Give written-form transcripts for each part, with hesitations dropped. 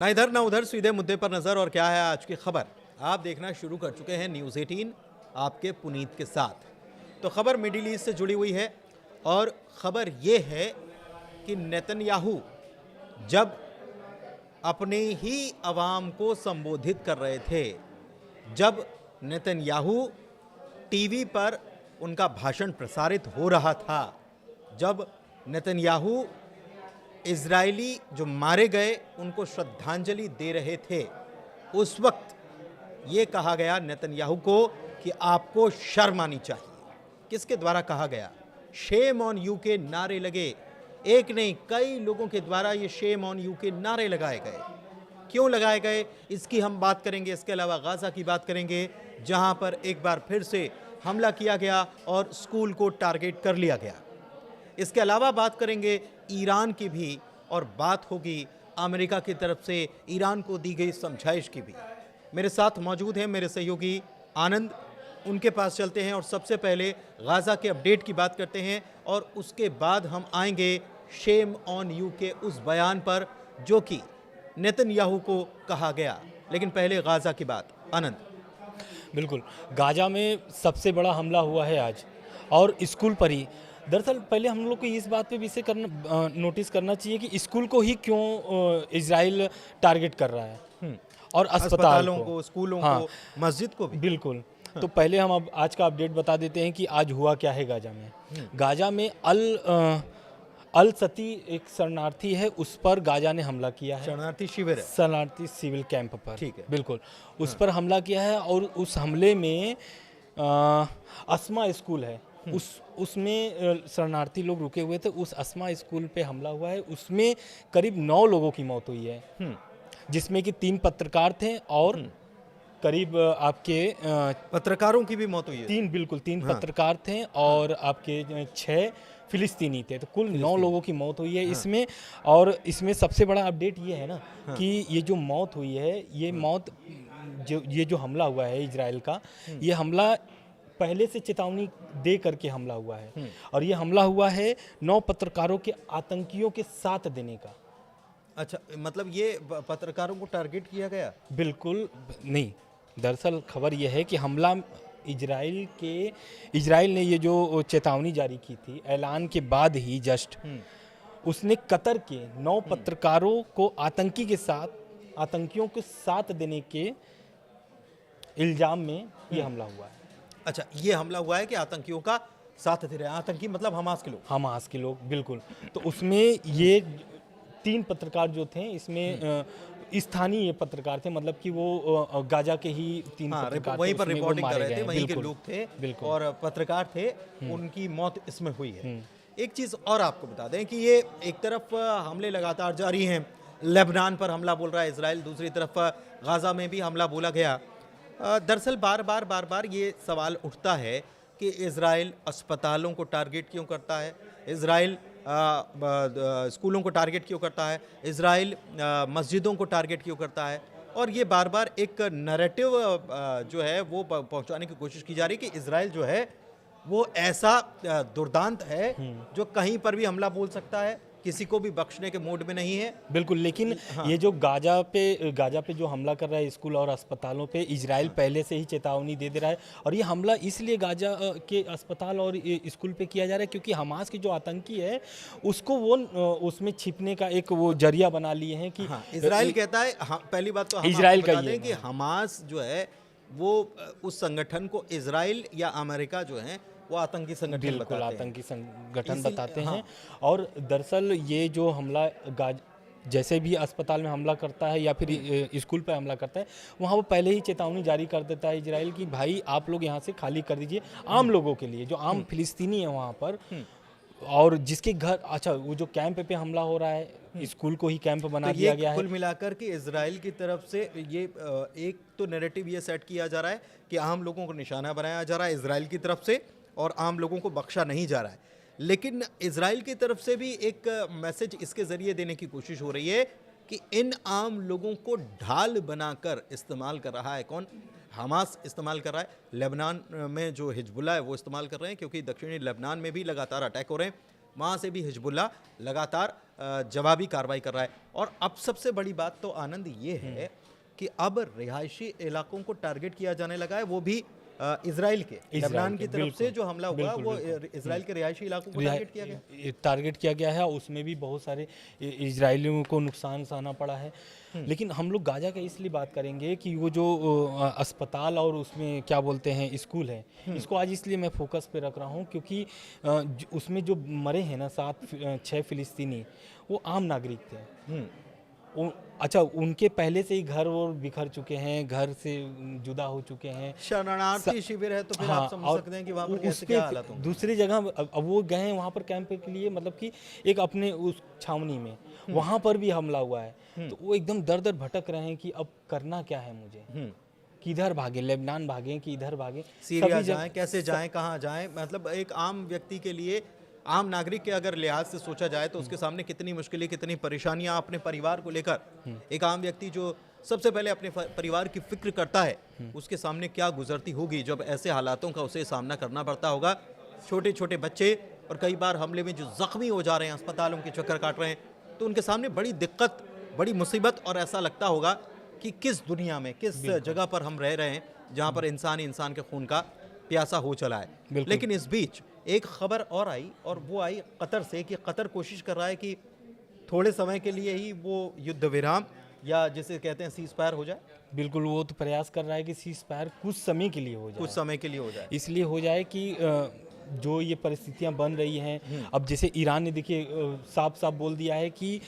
ना इधर ना उधर, सीधे मुद्दे पर नजर। और क्या है आज की खबर, आप देखना शुरू कर चुके हैं न्यूज़ 18 आपके पुनीत के साथ। तो खबर मिडिल ईस्ट से जुड़ी हुई है और खबर ये है कि नेतन्याहू जब अपने ही अवाम को संबोधित कर रहे थे, जब नेतन्याहू टीवी पर उनका भाषण प्रसारित हो रहा था, जब नेतन्याहू इजरायली जो मारे गए उनको श्रद्धांजलि दे रहे थे, उस वक्त ये कहा गया नेतन्याहू को कि आपको शर्म आनी चाहिए। किसके द्वारा कहा गया? शेम ऑन यू के नारे लगे। एक नहीं, कई लोगों के द्वारा ये शेम ऑन यू के नारे लगाए गए। क्यों लगाए गए, इसकी हम बात करेंगे। इसके अलावा गाजा की बात करेंगे, जहां पर एक बार फिर से हमला किया गया और स्कूल को टारगेट कर लिया गया। इसके अलावा बात करेंगे ईरान की भी, और बात होगी अमेरिका की तरफ से ईरान को दी गई समझाइश की भी। मेरे साथ मौजूद हैं मेरे सहयोगी आनंद, उनके पास चलते हैं और सबसे पहले गाजा के अपडेट की बात करते हैं और उसके बाद हम आएंगे शेम ऑन यू के उस बयान पर जो कि नेतन्याहू को कहा गया। लेकिन पहले गाजा की बात। आनंद। बिल्कुल, गाजा में सबसे बड़ा हमला हुआ है आज, और स्कूल पर ही। दरअसल पहले हम लोग को इस बात पे विषय करना नोटिस करना चाहिए कि स्कूल को ही क्यों इजराइल टारगेट कर रहा है, और अस्पतालों को, स्कूलों हाँ, को, मस्जिद को भी। बिल्कुल। तो पहले हम अब आज का अपडेट बता देते हैं कि आज हुआ क्या है गाजा में। गाजा में अल सती एक शरणार्थी है, उस पर गाजा ने हमला किया है। शरणार्थी शिविर है, शरणार्थी सिविल कैंप पर, ठीक है, बिल्कुल, उस पर हमला किया है। और उस हमले में अस्मा स्कूल है, उसमें शरणार्थी लोग रुके हुए थे। उस अस्मा स्कूल पे हमला हुआ है, उसमें करीब 9 लोगों की मौत हुई है, जिसमें कि 3 पत्रकार थे और करीब आपके पत्रकारों की भी मौत हुई है। 3 पत्रकार थे और आपके 6 फिलिस्तीनी थे। तो कुल 9 लोगों की मौत हुई है इसमें। और इसमें सबसे बड़ा अपडेट ये है ना कि ये जो मौत हुई है, ये मौत ये जो हमला हुआ है इजराइल का, ये हमला पहले से चेतावनी दे करके हमला हुआ है। और ये हमला हुआ है 9 पत्रकारों के आतंकियों के साथ देने का। अच्छा, मतलब ये पत्रकारों को टारगेट किया गया? बिल्कुल नहीं, दरअसल खबर यह है कि हमला इजराइल ने ये जो चेतावनी जारी की थी ऐलान के बाद ही जस्ट उसने कतर के 9 पत्रकारों को आतंकियों के साथ देने के इल्जाम में ये हमला हुआ है। अच्छा, ये हमला हुआ है कि आतंकियों का साथ दे रहे हैं। आतंकी मतलब हमास के लोग, बिल्कुल। तो उसमें ये 3 पत्रकार जो थे, इसमें स्थानीय पत्रकार थे, मतलब कि वो गाजा के ही 3 पत्रकार वहीं पर रिपोर्टिंग कर रहे थे, वहीं के बिल्कुल, लोग थे, बिल्कुल, और पत्रकार थे, उनकी मौत इसमें हुई है। एक चीज़ और आपको बता दें कि ये एक तरफ हमले लगातार जारी हैं, लेबनान पर हमला बोल रहा है इजराइल, दूसरी तरफ गाजा में भी हमला बोला गया। दरअसल बार बार ये सवाल उठता है कि इजराइल अस्पतालों को टारगेट क्यों करता है, इजराइल स्कूलों को टारगेट क्यों करता है, इजराइल मस्जिदों को टारगेट क्यों करता है। और ये बार बार एक नैरेटिव जो है वो पहुंचाने की कोशिश की जा रही है कि इजराइल जो है वो ऐसा दुर्दांत है जो कहीं पर भी हमला बोल सकता है, किसी को भी बख्शने के मूड में नहीं है। बिल्कुल, लेकिन ये जो गाजा पे जो हमला कर रहा है स्कूल और अस्पतालों पे, इजराइल पहले से ही चेतावनी दे रहा है। और ये हमला इसलिए गाजा के अस्पताल और स्कूल पे किया जा रहा है क्योंकि हमास के जो आतंकी है उसको वो उसमें छिपने का एक वो जरिया बना लिए हैं कि इजराइल कहता है। पहली बात तो इजराइल का ये कि हमास जो है वो उस संगठन को इजराइल या अमेरिका जो है वो आतंकी संगठन, बिल्कुल आतंकी संगठन बताते हैं। और दरअसल ये जो हमला जैसे भी अस्पताल में हमला करता है या फिर स्कूल पर हमला करता है, वहाँ वो पहले ही चेतावनी जारी कर देता है इजराइल की भाई आप लोग यहाँ से खाली कर दीजिए आम लोगों के लिए, जो आम फिलिस्तीनी है वहाँ पर, और जिसके घर, अच्छा वो जो कैंप पे हमला हो रहा है स्कूल को ही कैंप बना दिया गया है। कुल मिलाकर के इजराइल की तरफ से ये एक तो नैरेटिव ये सेट किया जा रहा है कि आम लोगों को निशाना बनाया जा रहा है इजराइल की तरफ से और आम लोगों को बख्शा नहीं जा रहा है। लेकिन इजराइल की तरफ से भी एक मैसेज इसके ज़रिए देने की कोशिश हो रही है कि इन आम लोगों को ढाल बनाकर इस्तेमाल कर रहा है कौन? हमास इस्तेमाल कर रहा है। लेबनान में जो हिजबुल्लाह है वो इस्तेमाल कर रहे हैं, क्योंकि दक्षिणी लेबनान में भी लगातार अटैक हो रहे हैं, वहाँ से भी हिजबुल्लाह लगातार जवाबी कार्रवाई कर रहा है। और अब सबसे बड़ी बात तो आनंद ये है कि अब रिहायशी इलाकों को टारगेट किया जाने लगा है, वो भी इजराइल के, लेबनान की तरफ से जो हमला हुआ वो इजराइल के रिहायशी इलाकों को टारगेट किया गया है। उसमें भी बहुत सारे इजरायलियों को नुकसान सहना पड़ा है। लेकिन हम लोग गाजा का इसलिए बात करेंगे कि वो जो अस्पताल और उसमें क्या बोलते हैं स्कूल है, इसको आज इसलिए मैं फोकस पे रख रहा हूँ क्योंकि उसमें जो मरे हैं ना 6 फिलिस्तीनी, वो आम नागरिक थे। अच्छा, उनके पहले से ही घर और बिखर चुके हैं, घर से जुदा हो चुके हैं, शरणार्थी शिविर है, तो फिर आप समझ सकते हैं कि वहाँ पर कैसे क्या हालात होंगे। दूसरी जगह अब वो गए हैं वहाँ पर कैंप के लिए, मतलब कि एक अपने उस छावनी में, वहाँ पर भी हमला हुआ है। तो वो एकदम दर दर भटक रहे हैं कि अब करना क्या है मुझे, किधर भागे, लेबनान भागे कि इधर भागे, सीरिया जाएं, कैसे जाएं, कहाँ जाएं। मतलब एक आम व्यक्ति के लिए, आम नागरिक के अगर लिहाज से सोचा जाए तो उसके सामने कितनी मुश्किलें, कितनी परेशानियां अपने परिवार को लेकर, एक आम व्यक्ति जो सबसे पहले अपने परिवार की फिक्र करता है, उसके सामने क्या गुजरती होगी जब ऐसे हालातों का उसे सामना करना पड़ता होगा। छोटे छोटे बच्चे, और कई बार हमले में जो जख्मी हो जा रहे हैं, अस्पतालों के चक्कर काट रहे हैं, तो उनके सामने बड़ी दिक्कत, बड़ी मुसीबत, और ऐसा लगता होगा कि किस दुनिया में, किस जगह पर हम रह रहे हैं जहाँ पर इंसान इंसान के खून का प्यासा हो चला है। लेकिन इस बीच एक खबर और आई, और वो आई कतर से, कि कतर कोशिश कर रहा है कि थोड़े समय के लिए ही वो युद्ध विराम, या जिसे कहते हैं सीज फायर, हो जाए। बिल्कुल, वो तो प्रयास कर रहा है कि सीज फायर कुछ समय के लिए हो जाए, कुछ समय के लिए हो जाए। इसलिए हो जाए कि जो ये परिस्थितियां बन रही हैं, अब जैसे ईरान ने देखिए साफ साफ बोल दिया है कि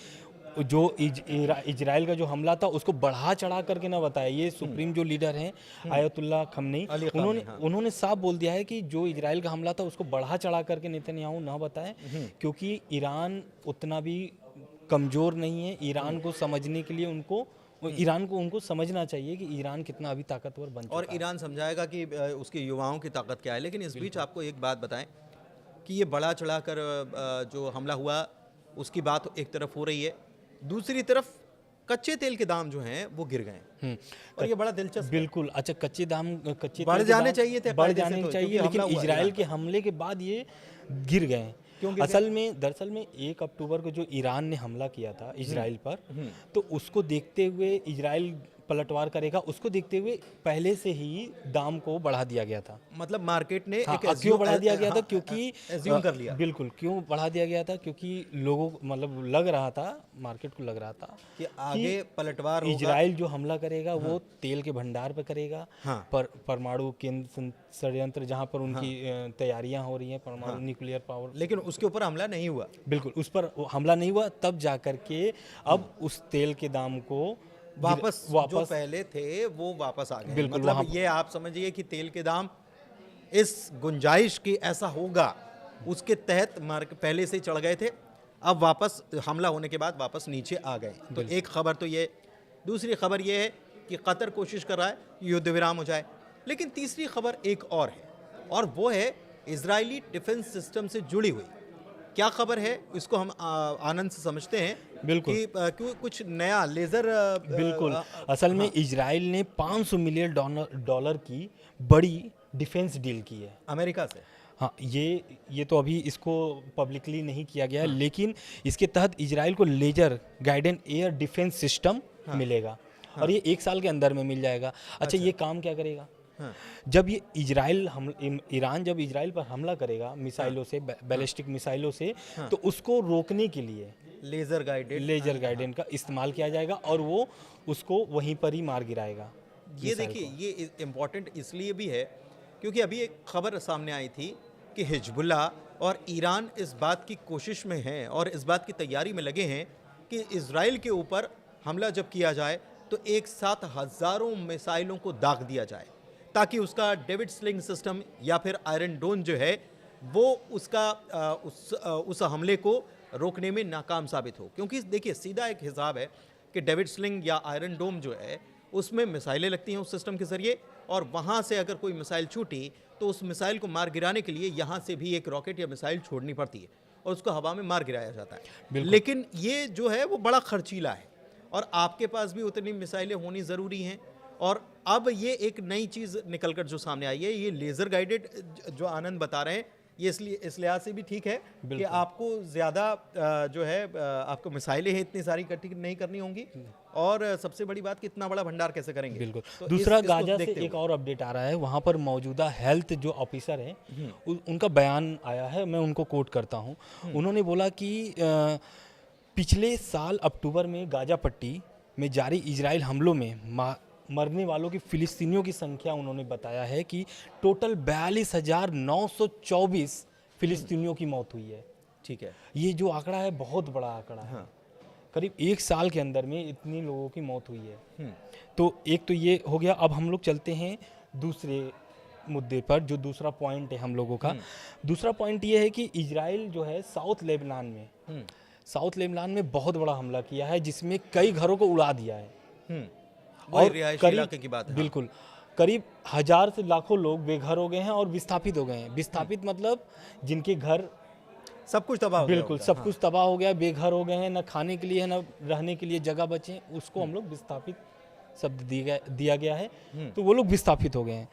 जो इजराइल का जो हमला था उसको बढ़ा चढ़ा करके ना बताया। ये सुप्रीम जो लीडर हैं आयतुल्लाह खमनी, उन्होंने साफ बोल दिया है कि जो इजराइल का हमला था उसको बढ़ा चढ़ा करके नेतन्याहू ना बताएं, क्योंकि ईरान उतना भी कमज़ोर नहीं है। ईरान को समझने के लिए उनको समझना चाहिए कि ईरान कितना अभी ताकतवर बन चुका है, और ईरान समझाएगा कि उसके युवाओं की ताकत क्या है। लेकिन इस बीच आपको एक बात बताएं कि ये बढ़ा चढ़ा कर जो हमला हुआ उसकी बात एक तरफ हो रही है, दूसरी तरफ कच्चे तेल के दाम जो हैं वो गिर गए, और ये बड़ा दिलचस्प। बिल्कुल, अच्छा, कच्चे बढ़ जाने चाहिए थे, बढ़ जाने चाहिए, लेकिन इजराइल के हमले के बाद ये गिर गए। दरअसल में 1 अक्टूबर को जो ईरान ने हमला किया था इजराइल पर, तो उसको देखते हुए इजराइल पलटवार करेगा, उसको देखते हुए पहले से ही दाम को बढ़ा दिया गया था। मतलब मार्केट ने क्यों बढ़ा दिया गया था, क्योंकि एज्यूम कर लिया। बिल्कुल, क्यों बढ़ा दिया गया था, क्योंकि लोगों मतलब लग रहा था, मार्केट को लग रहा था कि आगे पलटवार होगा। इजराइल जो हमला करेगा वो तेल के भंडार पर करेगा, परमाणु केंद्र षड्यंत्र जहाँ पर उनकी तैयारियां हो रही हैं, परमाणु न्यूक्लियर पावर, लेकिन उसके ऊपर हमला नहीं हुआ। बिल्कुल, उस पर हमला नहीं हुआ, तब जाकर के अब उस तेल के दाम को वापस जो पहले थे वो वापस आ गए। मतलब ये आप समझिए कि तेल के दाम इस गुंजाइश की ऐसा होगा उसके तहत पहले से चढ़ गए थे, अब वापस हमला होने के बाद वापस नीचे आ गए। तो एक खबर तो ये, दूसरी खबर ये है कि कतर कोशिश कर रहा है युद्ध विराम हो जाए। लेकिन तीसरी खबर एक और है, और वो है इजरायली डिफेंस सिस्टम से जुड़ी हुई। क्या खबर है इसको हम आनंद से समझते हैं। बिल्कुल, कि क्यों कुछ नया लेजर, बिल्कुल, असल में इजराइल ने $500 मिलियन की बड़ी डिफेंस डील की है अमेरिका से। हाँ, ये तो अभी इसको पब्लिकली नहीं किया गया है, लेकिन इसके तहत इजराइल को laser guided air defence system मिलेगा, और ये 1 साल के अंदर में मिल जाएगा। अच्छा, ये काम क्या करेगा? जब ये ईरान जब इजराइल पर हमला करेगा मिसाइलों से, बैलिस्टिक मिसाइलों से, तो उसको रोकने के लिए लेजर गाइडेड का इस्तेमाल किया जाएगा, और वो उसको वहीं पर ही मार गिराएगा। ये देखिए, ये इम्पोर्टेंट इसलिए भी है क्योंकि अभी एक खबर सामने आई थी कि हिजबुल्लाह और ईरान इस बात की कोशिश में हैं और इस बात की तैयारी में लगे हैं कि इजराइल के ऊपर हमला जब किया जाए तो एक साथ हज़ारों मिसाइलों को दाग दिया जाए, ताकि उसका डेविड स्लिंग सिस्टम या फिर आयरन डोम जो है वो उस हमले को रोकने में नाकाम साबित हो। क्योंकि देखिए, सीधा एक हिसाब है कि डेविड स्लिंग या आयरन डोम जो है उसमें मिसाइलें लगती हैं उस सिस्टम के ज़रिए, और वहाँ से अगर कोई मिसाइल छूटी तो उस मिसाइल को मार गिराने के लिए यहाँ से भी एक रॉकेट या मिसाइल छोड़नी पड़ती है और उसको हवा में मार गिराया जाता है। लेकिन ये जो है वो बड़ा खर्चीला है, और आपके पास भी उतनी मिसाइलें होनी ज़रूरी हैं। और अब ये एक नई चीज़ निकल कर जो सामने आई है, ये लेज़र गाइडेड जो आनंद बता रहे हैं, ये इसलिए इस लिहाज से भी ठीक है कि आपको ज़्यादा जो है आपको मिसाइलें हैं इतनी सारी इकट्ठी नहीं करनी होंगी, और सबसे बड़ी बात कि इतना बड़ा भंडार कैसे करेंगे। बिल्कुल। तो दूसरा इसको गाजा से देखते एक और अपडेट आ रहा है, वहाँ पर मौजूदा हेल्थ जो ऑफिसर हैं उनका बयान आया है, मैं उनको कोट करता हूँ। उन्होंने बोला कि पिछले साल अक्टूबर में गाजा पट्टी में जारी इजराइल हमलों में मरने वालों की फिलिस्तीनियों की संख्या उन्होंने बताया है कि टोटल 42,924 फिलिस्तीनियों की मौत हुई है। ठीक है, ये जो आंकड़ा है बहुत बड़ा आंकड़ा है। करीब एक साल के अंदर में इतनी लोगों की मौत हुई है। तो एक तो ये हो गया। अब हम लोग चलते हैं दूसरे मुद्दे पर, जो दूसरा पॉइंट है हम लोगों का। दूसरा पॉइंट ये है कि इजराइल जो है साउथ लेबनान में बहुत बड़ा हमला किया है, जिसमें कई घरों को उड़ा दिया है। और इलाके की बात है। बिल्कुल, करीब 1000 से लाखों लोग बेघर हो गए हैं और विस्थापित हो गए हैं। विस्थापित मतलब जिनके घर सब कुछ तबाह हो गया। बिल्कुल, सब कुछ तबाह हो गया, बेघर हो गए हैं, न खाने के लिए है न रहने के लिए जगह बचे, उसको हम लोग विस्थापित शब्द दिया गया है। तो वो लोग विस्थापित हो गए हैं।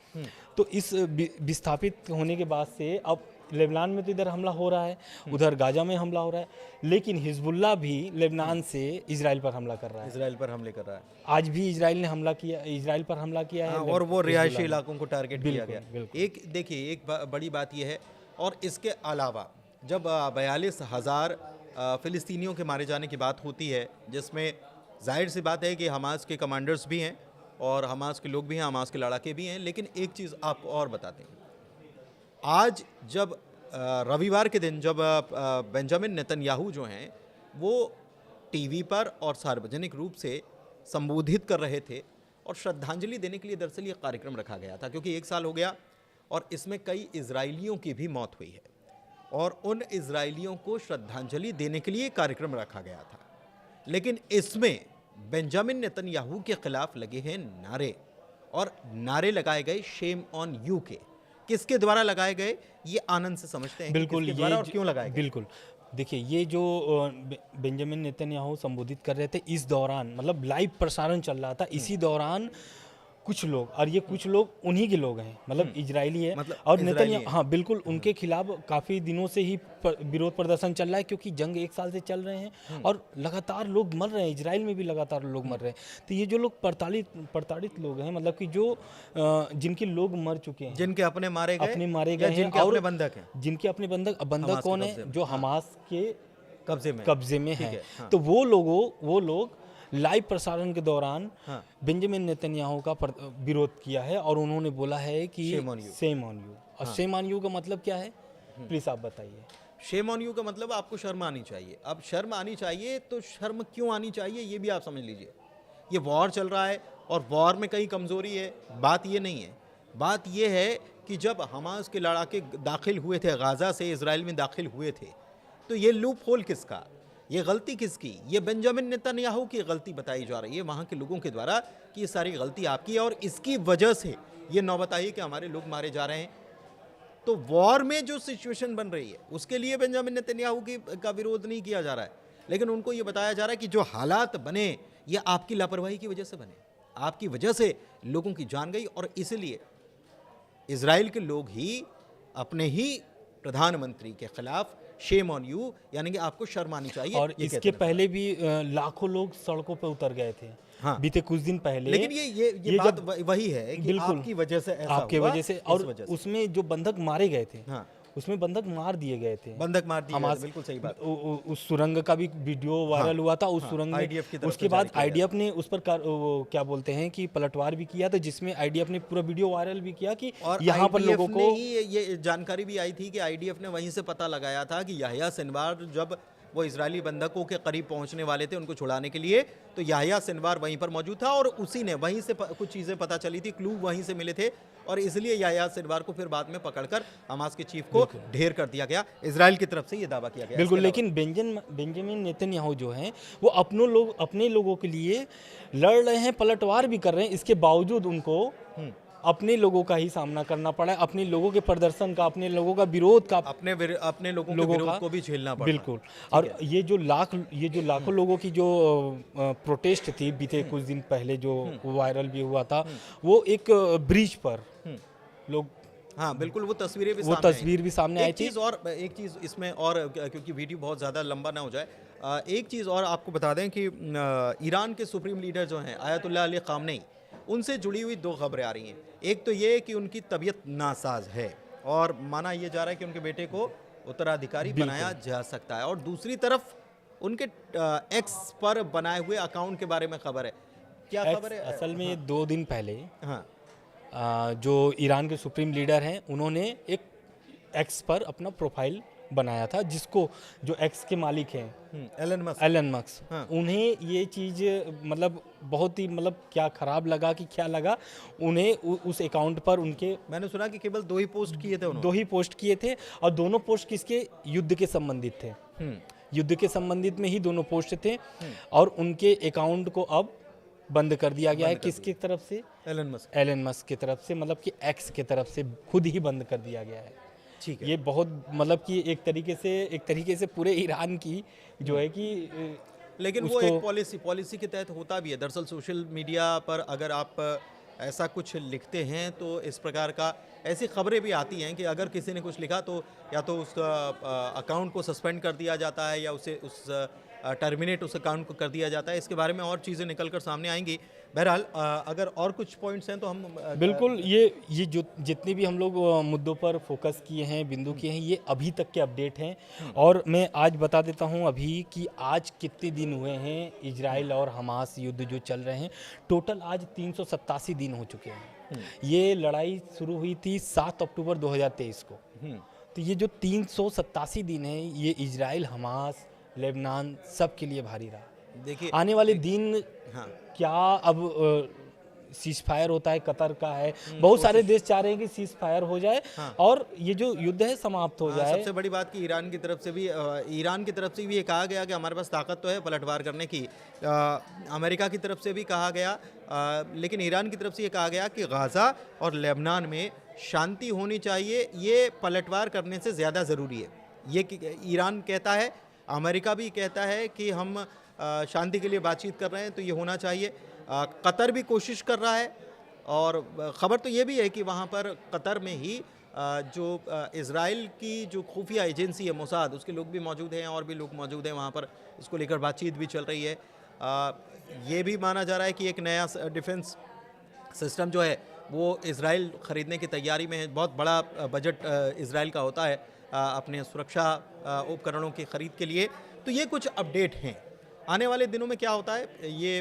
तो इस विस्थापित होने के बाद से अब लेबनान में तो इधर हमला हो रहा है, उधर गाजा में हमला हो रहा है, लेकिन हिजबुल्लाह भी लेबनान से इजराइल पर हमला कर रहा है। इजराइल पर हमले कर रहा है। आज भी इजराइल पर हमला किया है। और वो रिहायशी इलाकों को टारगेट किया गया। एक देखिए, एक बड़ी बात यह है, और इसके अलावा जब 42,000 फिलिस्तीनियों के मारे जाने की बात होती है, जिसमें जाहिर सी बात है कि हमास के कमांडर्स भी हैं और हमास के लोग भी हैं, हमास के लड़ाके भी हैं, लेकिन एक चीज़ आपको और बताते हैं। आज जब रविवार के दिन जब बेंजामिन नेतन्याहू जो हैं वो टीवी पर और सार्वजनिक रूप से संबोधित कर रहे थे, और श्रद्धांजलि देने के लिए दरअसल ये कार्यक्रम रखा गया था, क्योंकि 1 साल हो गया और इसमें कई इजरायलियों की भी मौत हुई है, और उन इजरायलियों को श्रद्धांजलि देने के लिए कार्यक्रम रखा गया था। लेकिन इसमें बेंजामिन नेतन्याहू के खिलाफ लगे हैं नारे, और नारे लगाए गए शेम ऑन यू के। किसके द्वारा लगाए गए, ये आनंद से समझते हैं। बिल्कुल, किसके द्वारा और क्यों लगाए गए। बिल्कुल, देखिए, ये जो बेंजामिन नेतन्याहू संबोधित कर रहे थे, इस दौरान मतलब लाइव प्रसारण चल रहा था, इसी दौरान कुछ लोग, और ये कुछ लोग उन्हीं के लोग हैं, मतलब इजरायली है, मतलब और नेतन्याहू, हाँ बिल्कुल, उनके खिलाफ काफ़ी दिनों से ही विरोध प्रदर्शन चल रहा है, क्योंकि जंग 1 साल से चल रहे हैं और लगातार लोग मर रहे हैं। इजराइल में भी लगातार लोग मर रहे हैं। तो ये जो लोग प्रताड़ित लोग हैं, मतलब कि जो जिनके लोग मर चुके हैं, जिनके अपने मारे गए हैं, जिनके अपने बंधक हैं, जिनके अपने बंधक कौन है, जो हमास के कब्जे में है। तो वो लोग लाइव प्रसारण के दौरान बेंजामिन नेतन्याहू का विरोध किया है, और उन्होंने बोला है कि शेम ऑन यू। और शेम ऑन यू का मतलब क्या है, प्लीज आप बताइए। शेम ऑन यू का मतलब आपको शर्म आनी चाहिए। अब शर्म आनी चाहिए, तो शर्म क्यों आनी चाहिए ये भी आप समझ लीजिए। ये वॉर चल रहा है और वॉर में कहीं कमजोरी है, बात ये नहीं है। बात ये है कि जब हमास के लड़ाके दाखिल हुए थे, गाजा से इजराइल में दाखिल हुए थे, तो ये लूप होल किसका, ये गलती किसकी, ये बेंजामिन नेतन्याहू की गलती बताई जा रही है वहाँ के लोगों के द्वारा कि ये सारी गलती आपकी है, और इसकी वजह से ये नौबत आई कि हमारे लोग मारे जा रहे हैं। तो वॉर में जो सिचुएशन बन रही है उसके लिए बेंजामिन नेतन्याहू का विरोध नहीं किया जा रहा है, लेकिन उनको ये बताया जा रहा है कि जो हालात बने ये आपकी लापरवाही की वजह से बने, आपकी वजह से लोगों की जान गई, और इसलिए इजराइल के लोग ही अपने ही प्रधानमंत्री के खिलाफ शेम ऑन यू, यानी कि आपको शर्म आनी चाहिए। और इसके पहले भी लाखों लोग सड़कों पे उतर गए थे, बीते कुछ दिन पहले। लेकिन ये बात वही है कि आपकी वजह से ऐसा आपके हुआ, वजह से, और उसमें जो बंधक मारे गए थे, उसमें बंधक मार दिए गए थे, बिल्कुल सही बात। उस सुरंग का भी वीडियो वायरल हुआ था, उस सुरंग में उसके बाद आईडीएफ ने उस पर क्या बोलते हैं कि पलटवार भी किया था, जिसमें आईडीएफ ने पूरा वीडियो वायरल भी किया कि यहाँ पर लोगों को ये जानकारी भी आई थी कि आईडीएफ ने वहीं से पता लगाया था कि याह्या सिनवार जब वो इजरायली बंधकों के करीब पहुंचने वाले थे उनको छुड़ाने के लिए, तो याह्या सिनवार वहीं पर मौजूद था, और उसी ने वहीं से कुछ चीज़ें पता चली थी, क्लू वहीं से मिले थे, और इसलिए याह्या सिनवार को फिर बाद में पकड़कर हमास के चीफ को ढेर कर दिया गया। इजराइल की तरफ से ये दावा किया गया। बिल्कुल, लेकिन बेंजामिन नेतन्याहू जो हैं वो अपने लोगों के लिए लड़ रहे हैं, पलटवार भी कर रहे हैं, इसके बावजूद उनको अपने लोगों का ही सामना करना पड़ा है, अपने लोगों के प्रदर्शन का, अपने लोगों का विरोध का, अपने लोगों के विरोध को भी झेलना पड़ा। बिल्कुल। और ये जो लाखों लोगों की जो प्रोटेस्ट थी बीते कुछ दिन पहले, जो वायरल भी हुआ था, वो एक ब्रिज पर लोग हाँ बिल्कुल, वो तस्वीरें भी वो सामने आई। तस्वीर भी सामने आई थी। एक चीज़ इसमें और क्योंकि वीडियो बहुत ज़्यादा लंबा ना हो जाए, एक चीज़ और आपको बता दें कि ईरान के सुप्रीम लीडर जो हैं आयतुल्लाह अली ख़ामनेई, उनसे जुड़ी हुई दो खबरें आ रही हैं। एक तो ये कि उनकी तबीयत नासाज है और माना ये जा रहा है कि उनके बेटे को उत्तराधिकारी बनाया जा सकता है, और दूसरी तरफ उनके एक्स पर बनाए हुए अकाउंट के बारे में खबर है। क्या खबर है? असल में 2 दिन पहले हाँ जो ईरान के सुप्रीम लीडर हैं उन्होंने एक एक्स पर अपना प्रोफाइल बनाया था, जिसको जो एक्स के मालिक हैं एलन मस्क, हाँ। उन्हें ये चीज़ मतलब बहुत ही मतलब क्या ख़राब लगा कि क्या लगा उन्हें उस अकाउंट पर उनके मैंने सुना कि केवल 2 ही पोस्ट किए थे उन्होंने। 2 ही पोस्ट किए थे, और दोनों पोस्ट किसके, युद्ध के संबंधित थे। युद्ध के संबंधित में ही दोनों पोस्ट थे, और उनके अकाउंट को अब बंद कर दिया गया है। किसकी तरफ से? एलन मस्क की तरफ से, मतलब कि एक्स की तरफ से खुद ही बंद कर दिया गया है। ठीक है। ये बहुत मतलब कि एक तरीके से पूरे ईरान की जो है कि लेकिन वो एक पॉलिसी के तहत होता भी है। दरअसल सोशल मीडिया पर अगर आप ऐसा कुछ लिखते हैं तो इस प्रकार का ऐसी खबरें भी आती हैं कि अगर किसी ने कुछ लिखा तो या तो उस अकाउंट को सस्पेंड कर दिया जाता है या उसे टर्मिनेट उस अकाउंट को कर दिया जाता है। इसके बारे में और चीज़ें निकल कर सामने आएंगी। बहरहाल अगर और कुछ पॉइंट्स हैं तो हम बिल्कुल ये जो जितने भी हम लोग मुद्दों पर फोकस किए हैं, बिंदु किए हैं, ये अभी तक के अपडेट हैं। और मैं आज बता देता हूं अभी कि आज कितने दिन हुए हैं इजराइल और हमास युद्ध जो चल रहे हैं। टोटल आज 387 दिन हो चुके हैं। ये लड़ाई शुरू हुई थी 7 अक्टूबर 2023 को। तो ये जो 387 दिन है, ये इजराइल, हमास, लेबनान सब के लिए भारी रहा। देखिए आने वाले दिन हाँ क्या अब सीज फायर होता है, कतर का है, बहुत सारे देश चाह रहे हैं कि सीज फायर हो जाए और ये जो युद्ध है समाप्त हो जाए। सबसे बड़ी बात कि ईरान की तरफ से भी ये कहा गया कि हमारे पास ताकत तो है पलटवार करने की। अमेरिका की तरफ से भी कहा गया, लेकिन ईरान की तरफ से ये कहा गया कि गाज़ा और लेबनान में शांति होनी चाहिए, ये पलटवार करने से ज़्यादा ज़रूरी है। ये ईरान कहता है, अमेरिका भी कहता है कि हम शांति के लिए बातचीत कर रहे हैं, तो ये होना चाहिए। कतर भी कोशिश कर रहा है, और ख़बर तो ये भी है कि वहाँ पर कतर में ही जो इज़राइल की जो खुफिया एजेंसी है मोसाद, उसके लोग भी मौजूद हैं और भी लोग मौजूद हैं वहाँ पर। इसको लेकर बातचीत भी चल रही है। ये भी माना जा रहा है कि एक नया डिफेंस सिस्टम जो है वो इज़राइल ख़रीदने की तैयारी में है। बहुत बड़ा बजट इज़राइल का होता है अपने सुरक्षा उपकरणों की ख़रीद के लिए। तो ये कुछ अपडेट हैं। आने वाले दिनों में क्या होता है ये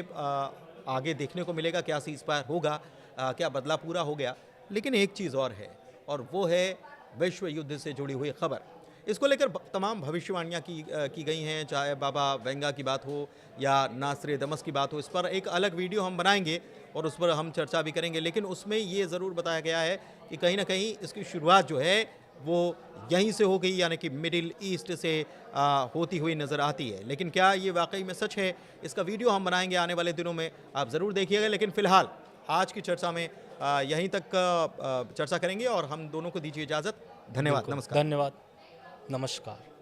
आगे देखने को मिलेगा। क्या सीज़ फायर होगा, क्या बदला पूरा हो गया। लेकिन एक चीज़ और है, और वो है विश्व युद्ध से जुड़ी हुई खबर। इसको लेकर तमाम भविष्यवाणियाँ की गई हैं, चाहे बाबा वेंगा की बात हो या नासर दमस की बात हो। इस पर एक अलग वीडियो हम बनाएंगे और उस पर हम चर्चा भी करेंगे। लेकिन उसमें ये ज़रूर बताया गया है कि कहीं ना कहीं इसकी शुरुआत जो है वो यहीं से हो गई, यानी कि मिडिल ईस्ट से होती हुई नज़र आती है। लेकिन क्या ये वाकई में सच है, इसका वीडियो हम बनाएंगे आने वाले दिनों में, आप ज़रूर देखिएगा। लेकिन फ़िलहाल आज की चर्चा में यहीं तक चर्चा करेंगे और हम दोनों को दीजिए इजाज़त। धन्यवाद, नमस्कार। धन्यवाद, नमस्कार।